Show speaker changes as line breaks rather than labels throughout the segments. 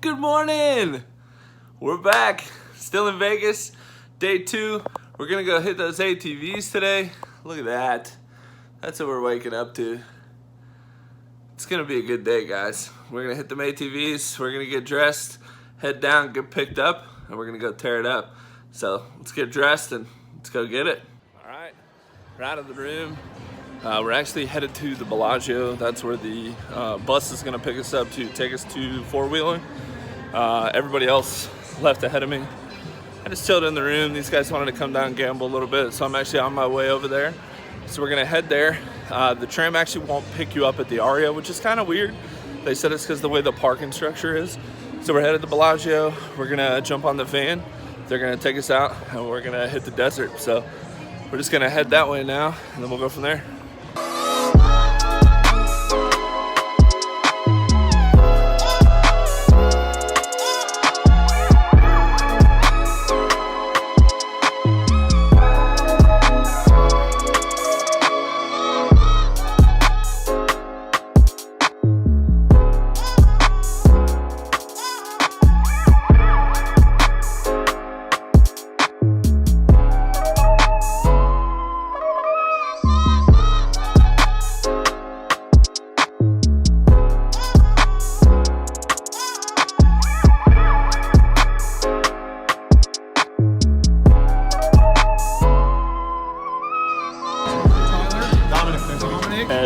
Good morning! We're back, still in Vegas, day 2. We're gonna go hit those ATVs today. Look at that. That's what we're waking up to. It's gonna be a good day, guys. We're gonna hit them ATVs, we're gonna get dressed, head down, get picked up, and we're gonna go tear it up. So let's get dressed and let's go get it. All right, we're out of the room. We're actually headed to the Bellagio. That's where the bus is gonna pick us up to take us to four-wheeling. Everybody else left ahead of me. I just chilled in the room. These guys wanted to come down and gamble a little bit, so I'm actually on my way over there. So we're gonna head there. The tram actually won't pick you up at the Aria, which is kind of weird. They said it's because of the way the parking structure is. So we're headed to Bellagio. We're gonna jump on the van. They're gonna take us out and we're gonna hit the desert. So we're just gonna head that way now and then we'll go from there.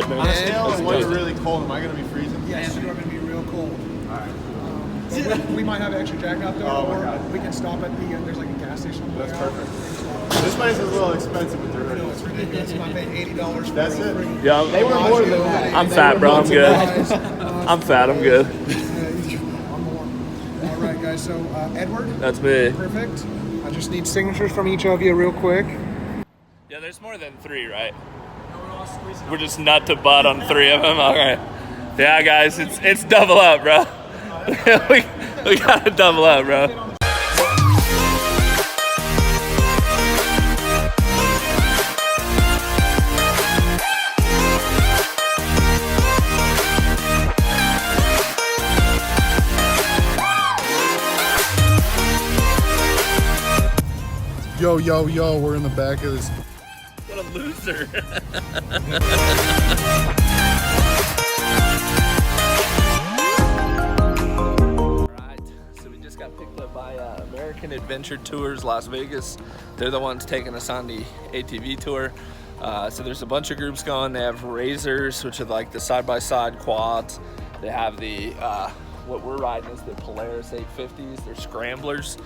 On a scale of what's really cold, am I going to be freezing?
Yes, you are going to be real cold. Alright. We might have an extra jacket out there, or we can stop at the, there's like a gas station.
That's perfect. This place is a little expensive, but they're ready.
It's ridiculous. I paid $80 for
That's it.
Yeah,
they were more than that.
I'm fat, bro. I'm good. I'm fat. I'm good.
I'm warm. All right, guys. So, Edward.
That's me.
Perfect. I just need signatures from each of you real quick.
Yeah, there's more than 3, right? We're just nut to butt on 3 of them. All right. Yeah, guys, it's double up, bro. we gotta double up, bro.
Yo, yo, yo, we're in the back of this.
What a loser. Alright, so we just got picked up by American Adventure Tours Las Vegas. They're the ones taking us on the ATV tour. So there's a bunch of groups going. They have Razors, which are like the side-by-side quads. They have the what we're riding is the Polaris 850s. They're scramblers,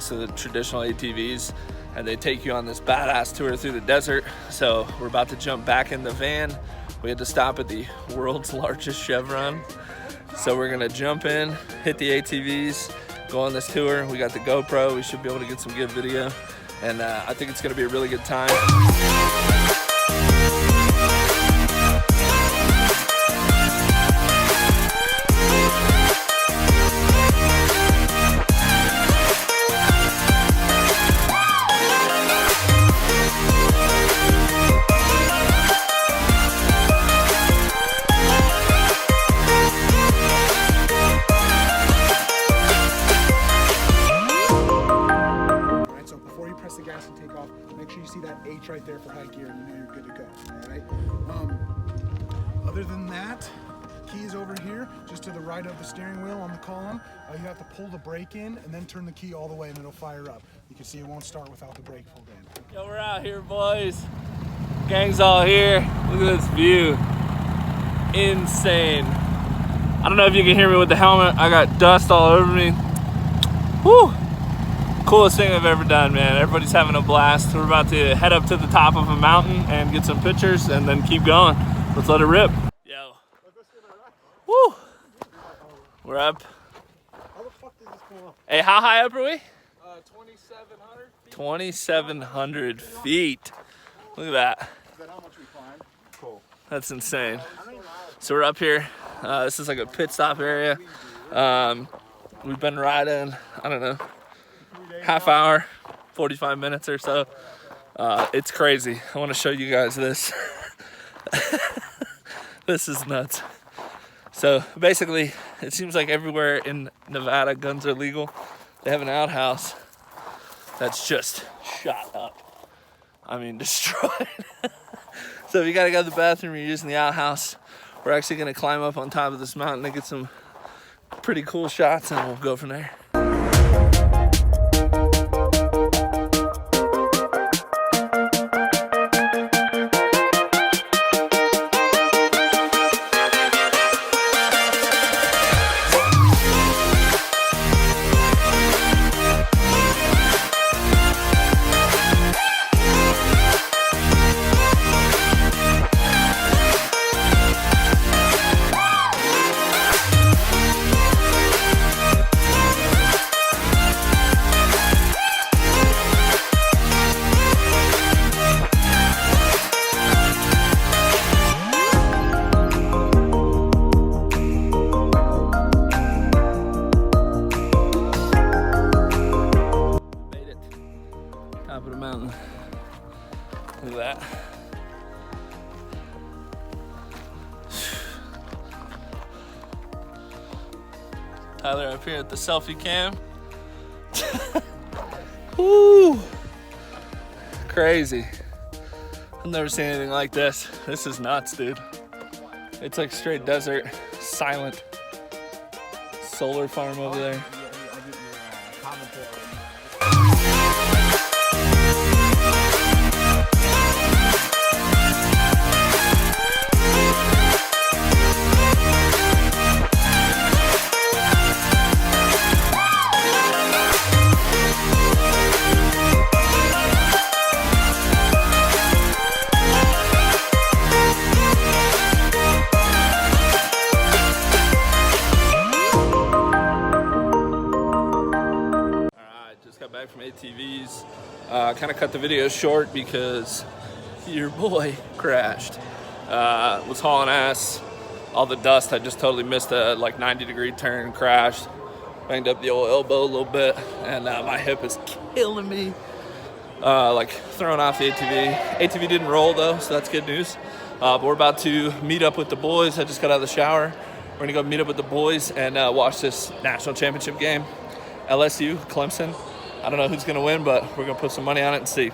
so the traditional ATVs, and they take you on this badass tour through the desert. So we're about to jump back in the van. We had to stop at the world's largest Chevron. So we're gonna jump in, hit the ATVs, go on this tour. We got the GoPro. We should be able to get some good video, and I think it's gonna be a really good time.
H right there for high gear, and you know you're good to go. All right. Other than that, key is over here, just to the right of the steering wheel on the column. You have to pull the brake in and then turn the key all the way, and it'll fire up. You can see it won't start without the brake pulled in.
Yo, we're out here, boys. Gang's all here. Look at this view. Insane. I don't know if you can hear me with the helmet. I got dust all over me. Woo! Coolest thing I've ever done, man. Everybody's having a blast. We're about to head up to the top of a mountain and get some pictures and then keep going. Let's let it rip. Yo. Woo! We're up.
How the fuck did this come up?
Hey, how high up are we?
2,700 feet.
2,700 feet. Look at that.
Is that how much we climbed? Cool.
That's insane. So we're up here. This is like a pit stop area. We've been riding, I don't know, half hour, 45 minutes or so. It's crazy. I want to show you guys this. This is nuts. So basically, it seems like everywhere in Nevada, guns are legal. They have an outhouse that's just shot up. I mean, destroyed. So if you gotta go to the bathroom, you're using the outhouse. We're actually gonna climb up on top of this mountain and get some pretty cool shots, and we'll go from there. Top of the mountain. Look at that. Tyler up here at the selfie cam. Woo! Crazy. I've never seen anything like this. This is nuts, dude. It's like straight desert, silent. Solar farm over there. Back from ATVs. Kind of cut the video short because your boy crashed. Was hauling ass. All the dust, I just totally missed a like 90-degree turn, crashed. Banged up the old elbow a little bit, and my hip is killing me. Like throwing off the ATV. ATV didn't roll though, so that's good news. But we're about to meet up with the boys. I just got out of the shower. We're gonna go meet up with the boys and watch this national championship game. LSU, Clemson. I don't know who's gonna win, but we're gonna put some money on it and see.